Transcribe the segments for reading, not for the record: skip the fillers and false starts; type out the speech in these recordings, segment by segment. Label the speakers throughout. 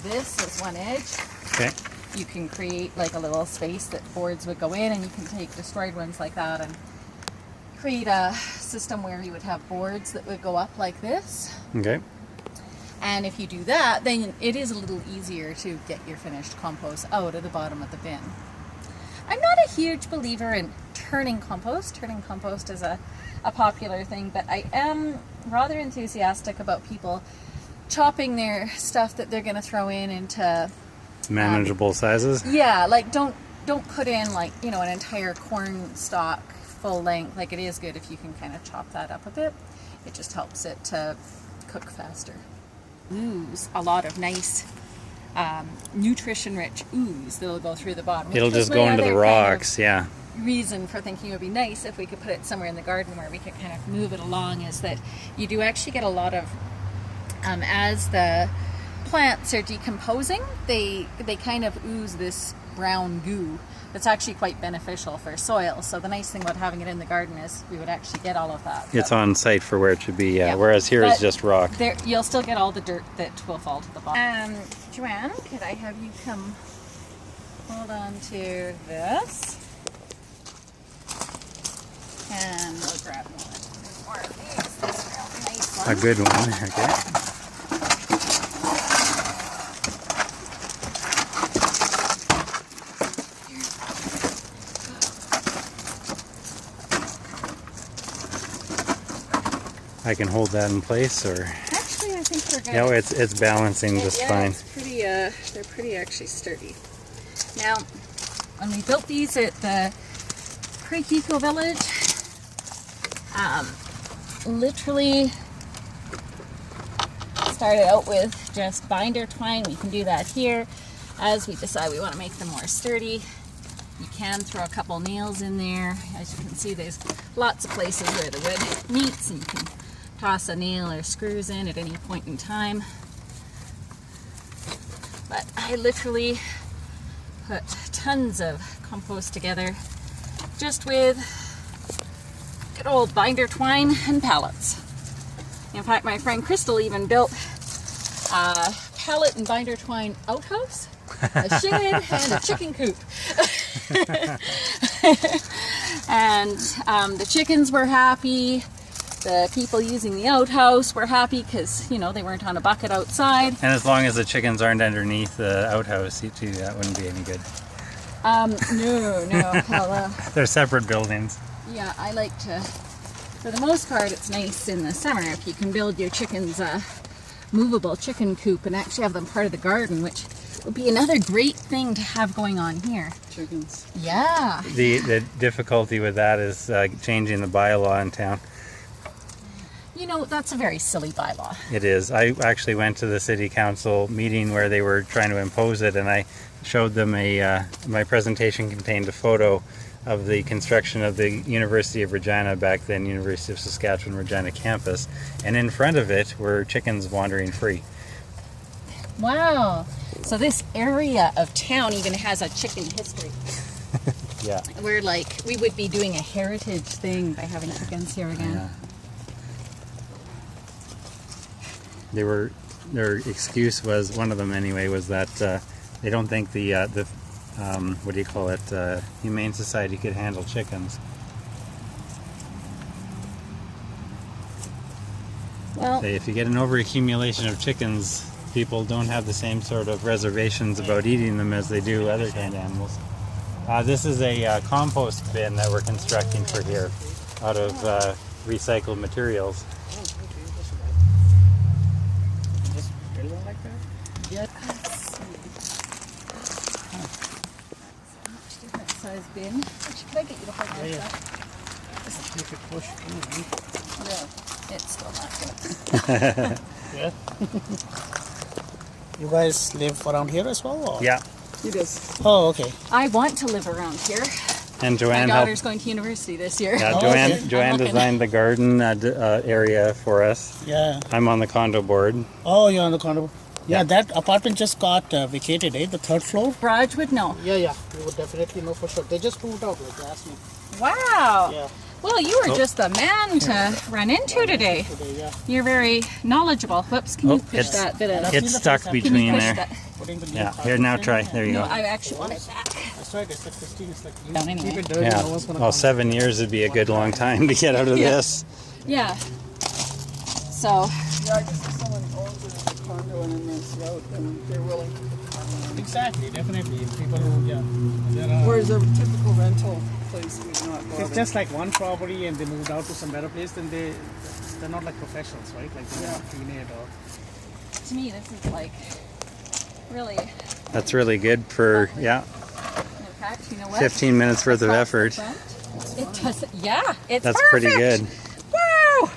Speaker 1: this as one edge.
Speaker 2: Okay.
Speaker 1: You can create like a little space that boards would go in, and you can take destroyed ones like that and create a system where you would have boards that would go up like this.
Speaker 2: Okay.
Speaker 1: And if you do that, then it is a little easier to get your finished compost out of the bottom of the bin. I'm not a huge believer in turning compost. Turning compost is a popular thing, but I am rather enthusiastic about people chopping their stuff that they're going to throw in into
Speaker 2: manageable sizes.
Speaker 1: Yeah, like don't put in like, you know, an entire corn stalk full length. Like, it is good if you can kind of chop that up a bit. It just helps it to cook faster. Ooze a lot of nice nutrition-rich ooze that'll go through the bottom.
Speaker 2: It'll just go into the rocks, yeah.
Speaker 1: Reason for thinking it would be nice if we could put it somewhere in the garden where we could kind of move it along is that you do actually get a lot of, as the plants are decomposing, they kind of ooze this brown goo that's actually quite beneficial for soil. So the nice thing about having it in the garden is we would actually get all of that.
Speaker 2: It's on site for where it should be, yeah. Whereas here is just rock.
Speaker 1: There, you'll still get all the dirt that will fall to the bottom. Joanne, could I have you come hold on to this? And we'll grab more of these. This real nice one.
Speaker 2: A good one, okay. I can hold that in place, or
Speaker 1: actually I think we're good.
Speaker 2: No, it's balancing just fine.
Speaker 1: It's pretty. They're pretty actually sturdy. Now, when we built these at the Creek Eco Village, literally started out with just binder twine. We can do that here. As we decide we want to make them more sturdy, you can throw a couple nails in there. As you can see, there's lots of places where the wood meets, and you can toss a nail or screws in at any point in time. But I literally put tons of compost together just with good old binder twine and pallets. In fact, my friend Crystal even built a pallet and binder twine outhouse, a shed, and a chicken coop. And the chickens were happy. The people using the outhouse were happy because, you know, they weren't on a bucket outside.
Speaker 2: And as long as the chickens aren't underneath the outhouse, too, that wouldn't be any good.
Speaker 1: No. Well,
Speaker 2: they're separate buildings.
Speaker 1: Yeah, I like to, for the most part, it's nice in the summer if you can build your chickens a movable chicken coop and actually have them part of the garden, which would be another great thing to have going on here.
Speaker 3: Chickens.
Speaker 1: Yeah.
Speaker 2: The difficulty with that is changing the bylaw in town.
Speaker 1: You know, that's a very silly bylaw.
Speaker 2: It is. I actually went to the city council meeting where they were trying to impose it, and I showed them my presentation contained a photo of the construction of the University of Regina, back then University of Saskatchewan Regina campus, and in front of it were chickens wandering free.
Speaker 1: Wow. So this area of town even has a chicken history.
Speaker 2: Yeah.
Speaker 1: We would be doing a heritage thing by having chickens here again.
Speaker 2: Yeah. Their excuse was, one of them anyway, was that they don't think the what do you call it, Humane Society could handle chickens.
Speaker 1: Well,
Speaker 2: If you get an overaccumulation of chickens, people don't have the same sort of reservations about eating them as they do other kind of animals. This is a compost bin that we're constructing for here out of recycled materials.
Speaker 1: yeah. Different size bin. Actually, could I get you to hold on to that?
Speaker 3: You could push.
Speaker 1: No, it's still not good.
Speaker 3: Yeah. You guys live around here as well? Or?
Speaker 2: Yeah.
Speaker 1: You just.
Speaker 3: Oh, okay.
Speaker 1: I want to live around here.
Speaker 2: And Joanne
Speaker 1: My daughter's
Speaker 2: helped.
Speaker 1: going to university this year.
Speaker 2: Yeah,
Speaker 3: Oh,
Speaker 2: Joanne,
Speaker 3: okay.
Speaker 2: Joanne designed the garden area for us.
Speaker 3: Yeah.
Speaker 2: I'm on the condo board.
Speaker 3: Oh, you're on the condo. Yeah,
Speaker 2: Yeah.
Speaker 3: that apartment just got vacated, eh? The third floor?
Speaker 1: Raj would know.
Speaker 3: Yeah. You would definitely know for sure. They just moved out, like they asked me.
Speaker 1: Wow.
Speaker 3: Yeah.
Speaker 1: Well, you were just the man to run into today.
Speaker 3: Today, yeah.
Speaker 1: You're very knowledgeable. Whoops, can you push
Speaker 2: it's-
Speaker 1: that bit out?
Speaker 2: It's stuck
Speaker 1: Can you
Speaker 2: between
Speaker 1: push
Speaker 2: there.
Speaker 1: that?
Speaker 3: putting the new
Speaker 2: Yeah,
Speaker 3: carpet
Speaker 2: here now
Speaker 3: in,
Speaker 2: try.
Speaker 3: and
Speaker 2: There you
Speaker 1: No,
Speaker 2: go.
Speaker 1: I actually want it back.
Speaker 3: That's right. It's like 15. It's like you
Speaker 1: Down anyway.
Speaker 3: keep it dirty.
Speaker 2: Yeah.
Speaker 3: No one's gonna
Speaker 2: Well,
Speaker 3: come.
Speaker 2: 7 years would be a good long time to get out of
Speaker 1: Yeah.
Speaker 2: this.
Speaker 1: Yeah. So,
Speaker 4: Yeah, I guess if someone owns it as a condo and then rents it out, then they're willing to put the money in.
Speaker 3: Exactly, definitely. People who, there are.
Speaker 4: Whereas a typical rental place would not
Speaker 3: If
Speaker 4: bother.
Speaker 3: it's just like one property and they moved out to some better place, then they're not like professionals, right? Like they're not clean it or.
Speaker 1: to me, this is like really, in
Speaker 2: That's really good for, yeah,
Speaker 1: fact, you know what?
Speaker 2: 15 minutes worth of
Speaker 1: Across the
Speaker 2: effort.
Speaker 1: front, it does, yeah, it's
Speaker 2: That's
Speaker 1: perfect.
Speaker 2: pretty good.
Speaker 1: Wow!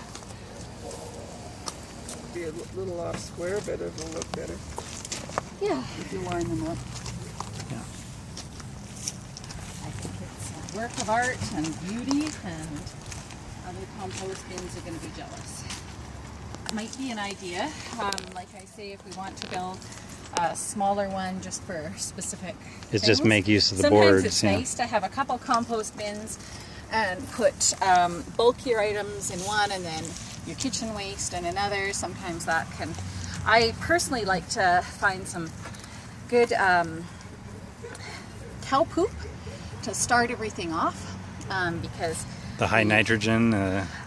Speaker 4: Be a little off square, but it'll look better
Speaker 1: Yeah.
Speaker 4: if you line them up.
Speaker 1: I think it's a work of art and beauty, and other compost bins are going to be jealous. Might be an idea. Like I say, if we want to build a smaller one just for specific
Speaker 2: It's just
Speaker 1: things.
Speaker 2: make use of the
Speaker 1: Sometimes
Speaker 2: boards.
Speaker 1: it's
Speaker 2: Yeah.
Speaker 1: nice to have a couple compost bins and put bulkier items in one and then your kitchen waste in another. Sometimes that can... I personally like to find some good cow poop to start everything off because
Speaker 2: The high nitrogen.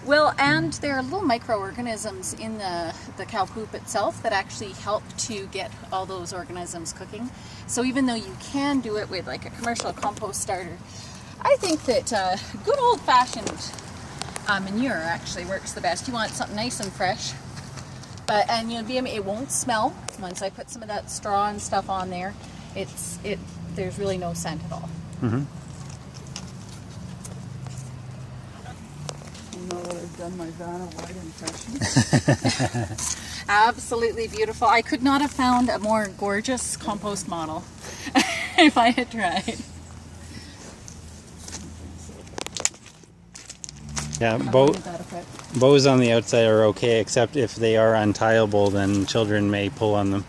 Speaker 1: well, and there are little microorganisms in the cow poop itself that actually help to get all those organisms cooking. So even though you can do it with like a commercial compost starter, I think that good old-fashioned manure actually works the best. You want something nice and fresh, but and you'll be it won't smell once I put some of that straw and stuff on there. There's really no scent at all.
Speaker 2: Mm-hmm.
Speaker 4: You know that I've done my Vanna White impression.
Speaker 1: Absolutely beautiful. I could not have found a more gorgeous compost model if I had tried.
Speaker 2: Yeah,
Speaker 1: How long did that affect?
Speaker 2: bows on the outside are okay, except if they are untieable, then children may pull on them.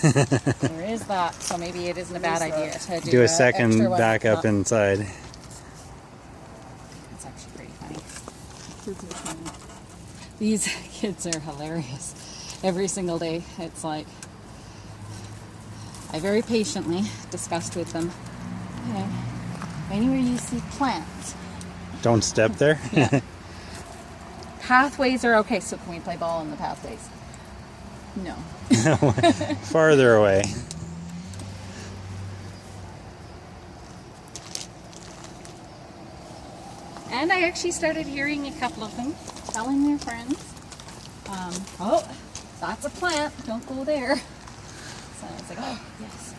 Speaker 1: There is that, so maybe it isn't a bad idea to do,
Speaker 2: Do a
Speaker 1: extra
Speaker 2: second
Speaker 1: one
Speaker 2: back up
Speaker 1: top.
Speaker 2: inside.
Speaker 1: It's actually pretty funny.
Speaker 4: Kids are funny.
Speaker 1: These kids are hilarious. Every single day, it's like I very patiently discussed with them. Okay, anywhere you see plants,
Speaker 2: Don't step there.
Speaker 1: yeah. Pathways are okay. So can we play ball on the pathways? No.
Speaker 2: Farther away.
Speaker 1: And I actually started hearing a couple of them telling their friends, oh, that's a plant, don't go there. So I was like, oh, yes.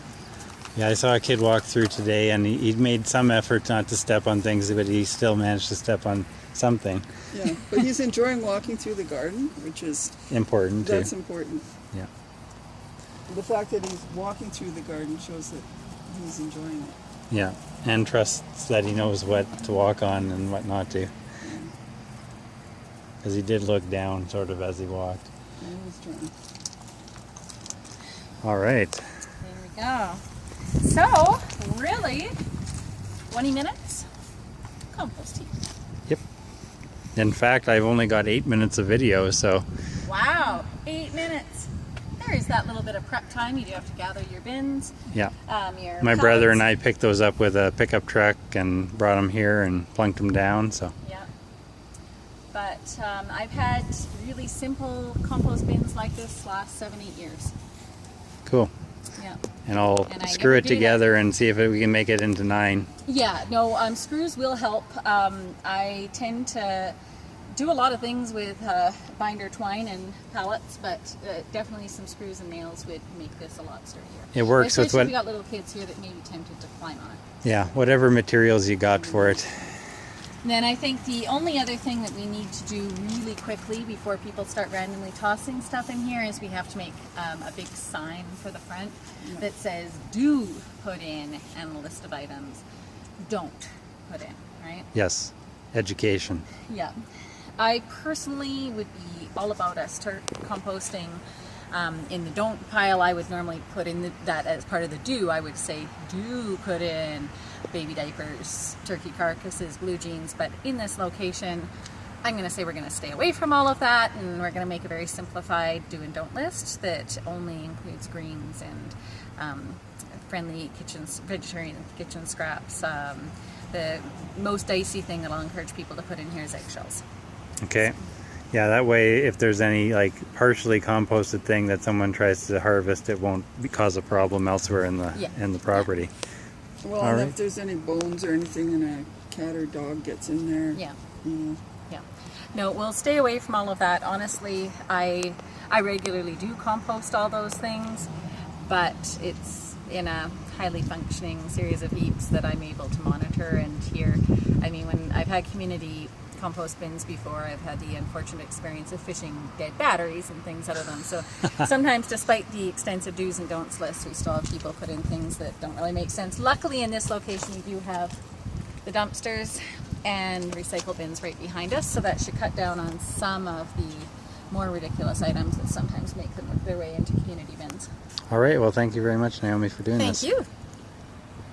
Speaker 2: Yeah, I saw a kid walk through today, and he made some effort not to step on things, but he still managed to step on something
Speaker 4: Yeah, but he's enjoying walking through the garden, which is,
Speaker 2: important too.
Speaker 4: that's important.
Speaker 2: Yeah.
Speaker 4: The fact that he's walking through the garden shows that he's enjoying it.
Speaker 2: Yeah, and trusts that he knows what to walk on and what not to. Because he did look down sort of as he walked.
Speaker 4: And he's trying.
Speaker 2: All right.
Speaker 1: There we go. So, really, 20 minutes, compost heap.
Speaker 2: Yep. In fact, I've only got 8 minutes of video, so
Speaker 1: Wow, 8 minutes. There is that little bit of prep time. You do have to gather your bins,
Speaker 2: yeah.
Speaker 1: your
Speaker 2: My brother and
Speaker 1: pallets.
Speaker 2: I picked those up with a pickup truck and brought them here and plunked them down, so.
Speaker 1: Yeah. But I've had really simple compost bins like this last 7-8 years.
Speaker 2: Cool.
Speaker 1: Yeah.
Speaker 2: And I'll
Speaker 1: And I
Speaker 2: screw
Speaker 1: never
Speaker 2: it
Speaker 1: do
Speaker 2: together and see if we can make it into 9.
Speaker 1: Yeah, no, screws will help. I tend to do a lot of things with binder twine and pallets, but definitely some screws and nails would make this a lot sturdier.
Speaker 2: It works with
Speaker 1: Especially
Speaker 2: what,
Speaker 1: if we got little kids here that may be tempted to climb on it.
Speaker 2: yeah, whatever materials you got for it.
Speaker 1: And then I think the only other thing that we need to do really quickly before people start randomly tossing stuff in here is we have to make a big sign for the front that says, do put in, and a list of items, don't put in, right?
Speaker 2: Yes, education.
Speaker 1: Yeah. I personally would be all about us composting in the don't pile. I would normally put in that as part of the do. I would say do put in baby diapers, turkey carcasses, blue jeans, but in this location, I'm going to say we're going to stay away from all of that, and we're going to make a very simplified do and don't list that only includes greens and friendly kitchens, vegetarian kitchen scraps. The most dicey thing that I'll encourage people to put in here is eggshells.
Speaker 2: Okay. Yeah, that way if there's any like partially composted thing that someone tries to harvest, it won't cause a problem elsewhere in the property.
Speaker 4: Well,
Speaker 2: All
Speaker 4: and
Speaker 2: right.
Speaker 4: if there's any bones or anything and a cat or dog gets in there,
Speaker 1: Yeah.
Speaker 4: you know,
Speaker 1: Yeah. No, we'll stay away from all of that. Honestly, I regularly do compost all those things, but it's in a highly functioning series of heaps that I'm able to monitor and hear. I mean, when I've had community compost bins before, I've had the unfortunate experience of fishing dead batteries and things out of them. So sometimes, despite the extensive do's and don'ts list, we still have people put in things that don't really make sense. Luckily, in this location, we do have the dumpsters and recycle bins right behind us, so that should cut down on some of the more ridiculous items that sometimes make them work their way into community bins.
Speaker 2: All right. Well, thank you very much, Naomi, for doing this.
Speaker 1: Thank you.